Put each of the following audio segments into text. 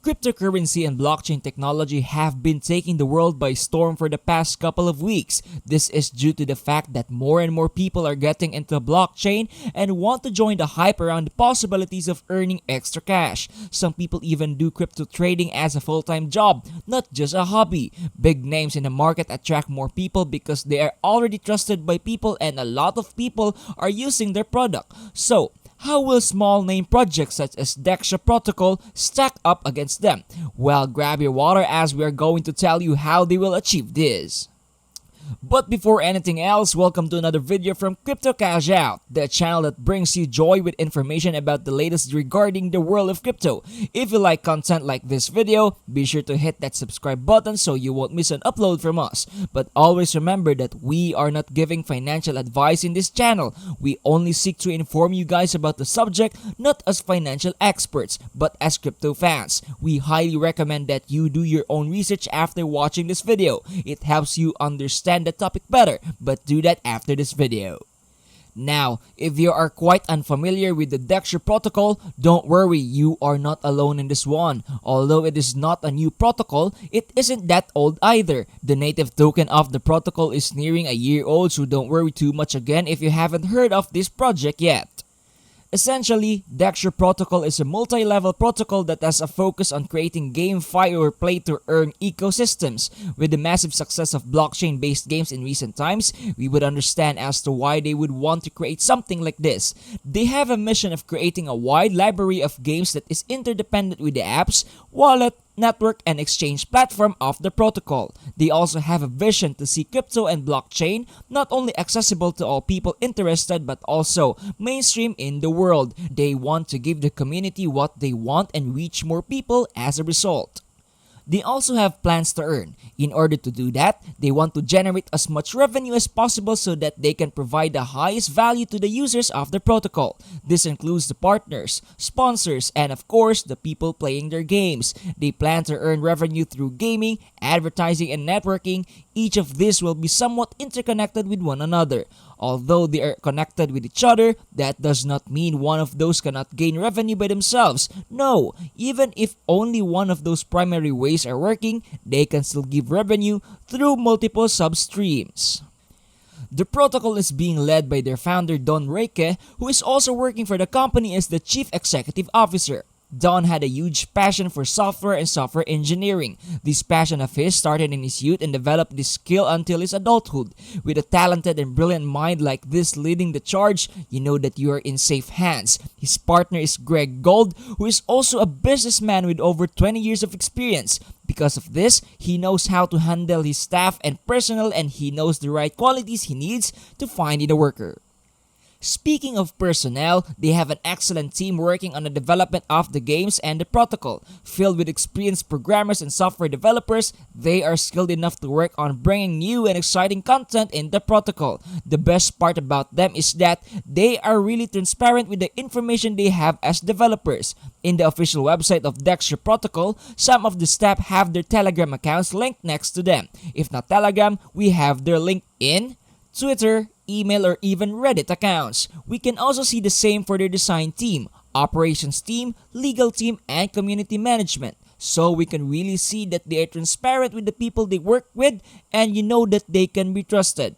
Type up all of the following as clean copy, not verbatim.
Cryptocurrency and blockchain technology have been taking the world by storm for the past couple of weeks. This is due to the fact that more and more people are getting into blockchain and want to join the hype around the possibilities of earning extra cash. Some people even do crypto trading as a full-time job, not just a hobby. Big names in the market attract more people because they are already trusted by people and a lot of people are using their product. So, how will small name projects such as DexioProtocol stack up against them? Well, grab your water as we are going to tell you how they will achieve this. But before anything else, welcome to another video from Crypto Cash Out, the channel that brings you joy with information about the latest regarding the world of crypto. If you like content like this video, be sure to hit that subscribe button so you won't miss an upload from us. But always remember that we are not giving financial advice in this channel. We only seek to inform you guys about the subject, not as financial experts, but as crypto fans. We highly recommend that you do your own research after watching this video. It helps you understand the topic better, but do that after this video. Now, if you are quite unfamiliar with the DexioProtocol, don't worry, you are not alone in this one. Although it is not a new protocol, it isn't that old either. The native token of the protocol is nearing a year old, so don't worry too much again if you haven't heard of this project yet. Essentially, DexioProtocol is a multi-level protocol that has a focus on creating GameFi or play-to-earn ecosystems. With the massive success of blockchain-based games in recent times, we would understand as to why they would want to create something like this. They have a mission of creating a wide library of games that is interdependent with the apps, wallet, network, and exchange platform of the protocol. They also have a vision to see crypto and blockchain not only accessible to all people interested but also mainstream in the world. They want to give the community what they want and reach more people as a result. They also have plans to earn. In order to do that, they want to generate as much revenue as possible so that they can provide the highest value to the users of the protocol. This includes the partners, sponsors, and of course, the people playing their games. They plan to earn revenue through gaming, advertising, and networking. Each of these will be somewhat interconnected with one another. Although they are connected with each other, that does not mean one of those cannot gain revenue by themselves. No, even if only one of those primary ways are working, they can still give revenue through multiple substreams. The protocol is being led by their founder Don Reike, who is also working for the company as the Chief Executive Officer. Don had a huge passion for software and software engineering. This passion of his started in his youth and developed this skill until his adulthood. With a talented and brilliant mind like this leading the charge, you know that you are in safe hands. His partner is Greg Gold, who is also a businessman with over 20 years of experience. Because of this, he knows how to handle his staff and personnel, and he knows the right qualities he needs to find in a worker. Speaking of personnel, they have an excellent team working on the development of the games and the protocol. Filled with experienced programmers and software developers, they are skilled enough to work on bringing new and exciting content in the protocol. The best part about them is that they are really transparent with the information they have as developers. In the official website of DexioProtocol, some of the staff have their Telegram accounts linked next to them. If not Telegram, we have their LinkedIn, Twitter, email, or even Reddit accounts. We can also see the same for their design team, operations team, legal team, and community management. So we can really see that they are transparent with the people they work with and you know that they can be trusted.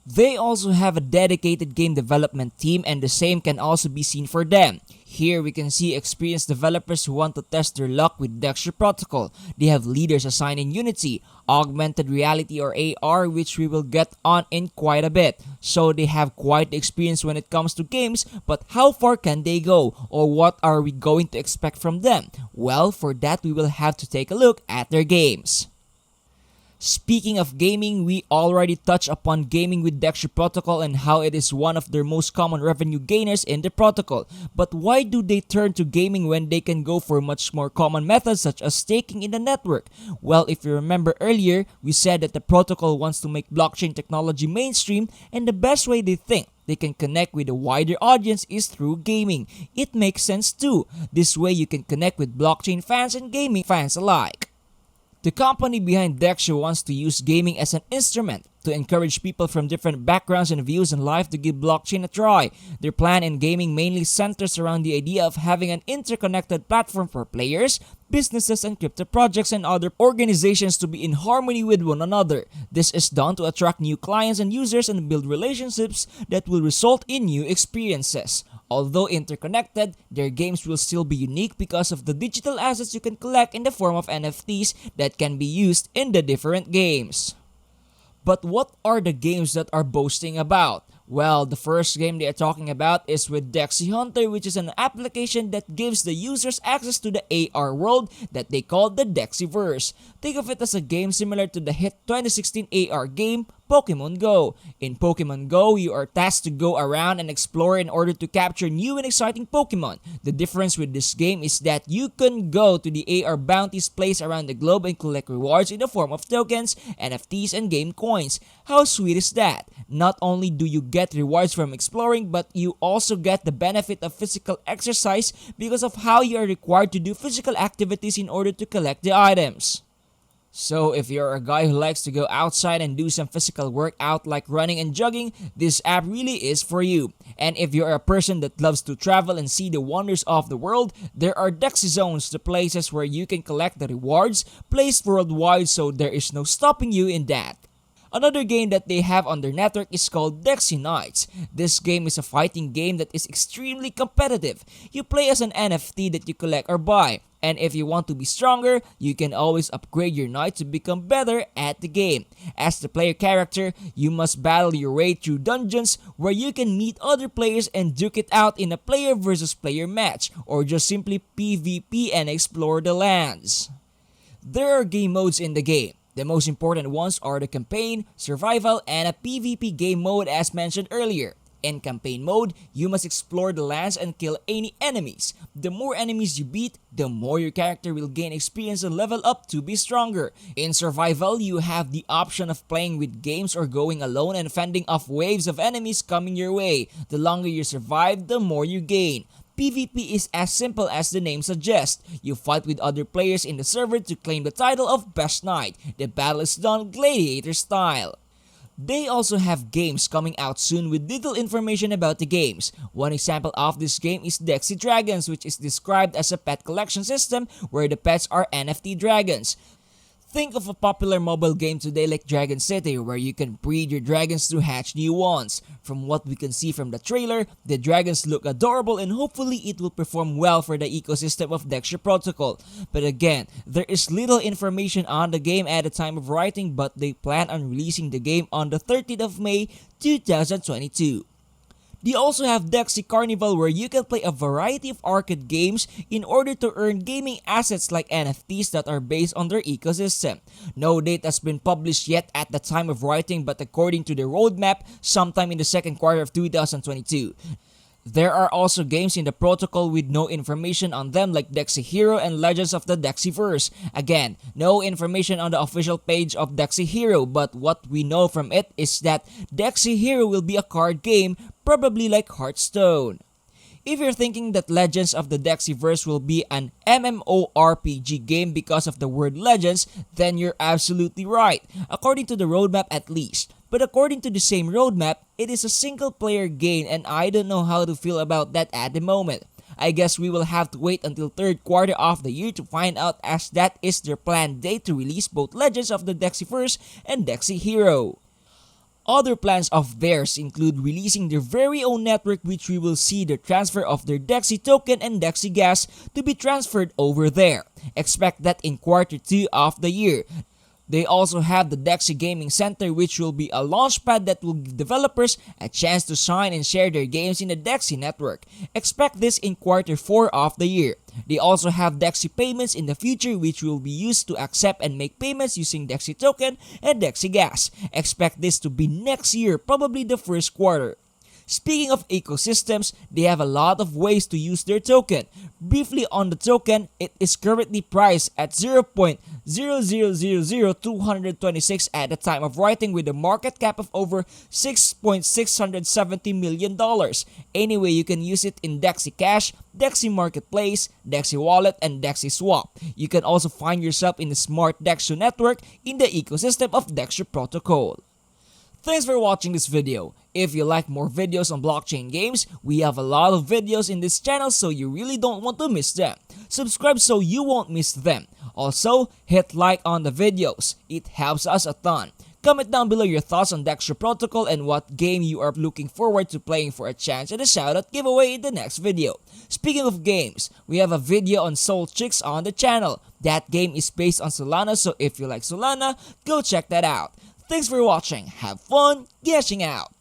They also have a dedicated game development team and the same can also be seen for them. Here we can see experienced developers who want to test their luck with DexioProtocol. They have leaders assigned in Unity, augmented reality or AR, which we will get on in quite a bit. So they have quite the experience when it comes to games, but how far can they go? Or what are we going to expect from them? Well, for that we will have to take a look at their games. Speaking of gaming, we already touched upon gaming with DexioProtocol and how it is one of their most common revenue gainers in the protocol. But why do they turn to gaming when they can go for much more common methods such as staking in the network? Well, if you remember earlier, we said that the protocol wants to make blockchain technology mainstream and the best way they think they can connect with a wider audience is through gaming. It makes sense too. This way you can connect with blockchain fans and gaming fans alike. The company behind Dexio wants to use gaming as an instrument to encourage people from different backgrounds and views in life to give blockchain a try. Their plan in gaming mainly centers around the idea of having an interconnected platform for players, businesses, and crypto projects and other organizations to be in harmony with one another. This is done to attract new clients and users and build relationships that will result in new experiences. Although interconnected, their games will still be unique because of the digital assets you can collect in the form of NFTs that can be used in the different games. But what are the games that are boasting about? Well, the first game they are talking about is with Dexi Hunter, which is an application that gives the users access to the AR world that they call the Dexiverse. Think of it as a game similar to the hit 2016 AR game, Pokemon Go. In Pokemon Go, you are tasked to go around and explore in order to capture new and exciting Pokemon. The difference with this game is that you can go to the AR bounties placed around the globe and collect rewards in the form of tokens, NFTs, and game coins. How sweet is that? Not only do you get rewards from exploring, but you also get the benefit of physical exercise because of how you are required to do physical activities in order to collect the items. So if you're a guy who likes to go outside and do some physical workout like running and jogging, this app really is for you. And if you're a person that loves to travel and see the wonders of the world, there are Dexi zones, the places where you can collect the rewards placed worldwide, so there is no stopping you in that. Another game that they have on their network is called Dexi Knights. This game is a fighting game that is extremely competitive. You play as an NFT that you collect or buy. And if you want to be stronger, you can always upgrade your knight to become better at the game. As the player character, you must battle your way through dungeons where you can meet other players and duke it out in a player versus player match, or just simply PvP and explore the lands. There are game modes in the game. The most important ones are the campaign, survival, and a PvP game mode as mentioned earlier. In campaign mode, you must explore the lands and kill any enemies. The more enemies you beat, the more your character will gain experience and level up to be stronger. In survival, you have the option of playing with games or going alone and fending off waves of enemies coming your way. The longer you survive, the more you gain. PvP is as simple as the name suggests. You fight with other players in the server to claim the title of Best Knight. The battle is done gladiator style. They also have games coming out soon with little information about the games. One example of this game is Dexi Dragons, which is described as a pet collection system where the pets are NFT dragons. Think of a popular mobile game today like Dragon City, where you can breed your dragons to hatch new ones. From what we can see from the trailer, the dragons look adorable and hopefully it will perform well for the ecosystem of DexioProtocol. But again, there is little information on the game at the time of writing, but they plan on releasing the game on the 30th of May 2022. They also have Dexi Carnival, where you can play a variety of arcade games in order to earn gaming assets like NFTs that are based on their ecosystem. No date has been published yet at the time of writing, but according to the roadmap, sometime in the second quarter of 2022. There are also games in the protocol with no information on them like Dexi Hero and Legends of the Dexiverse. Again, no information on the official page of Dexi Hero, but what we know from it is that Dexi Hero will be a card game, probably like Hearthstone. If you're thinking that Legends of the Dexiverse will be an MMORPG game because of the word Legends, then you're absolutely right, according to the roadmap at least. But according to the same roadmap, it is a single-player game and I don't know how to feel about that at the moment. I guess we will have to wait until third quarter of the year to find out, as that is their planned date to release both Legends of the Dexiverse and Dexi Hero. Other plans of theirs include releasing their very own network, which we will see the transfer of their Dexi token and Dexi gas to be transferred over there. Expect that in quarter 2 of the year. They also have the Dexi Gaming Center, which will be a launchpad that will give developers a chance to sign and share their games in the Dexi network. Expect this in quarter 4 of the year. They also have Dexi payments in the future, which will be used to accept and make payments using Dexi token and Dexi gas. Expect this to be next year, probably the first quarter. Speaking of ecosystems, they have a lot of ways to use their token. Briefly on the token, it is currently priced at 0.0000226 at the time of writing, with a market cap of over $6.670 million. Anyway, you can use it in Dexi Cash, Dexi Marketplace, Dexi Wallet, and Dexi Swap. You can also find yourself in the smart Dexio network in the ecosystem of DexioProtocol. Thanks for watching this video. If you like more videos on blockchain games, we have a lot of videos in this channel, so you really don't want to miss them. Subscribe so you won't miss them. Also, hit like on the videos. It helps us a ton. Comment down below your thoughts on DexioProtocol and what game you are looking forward to playing for a chance at a shoutout giveaway in the next video. Speaking of games, we have a video on Soul Chicks on the channel. That game is based on Solana, so if you like Solana, go check that out. Thanks for watching, have fun cashing out!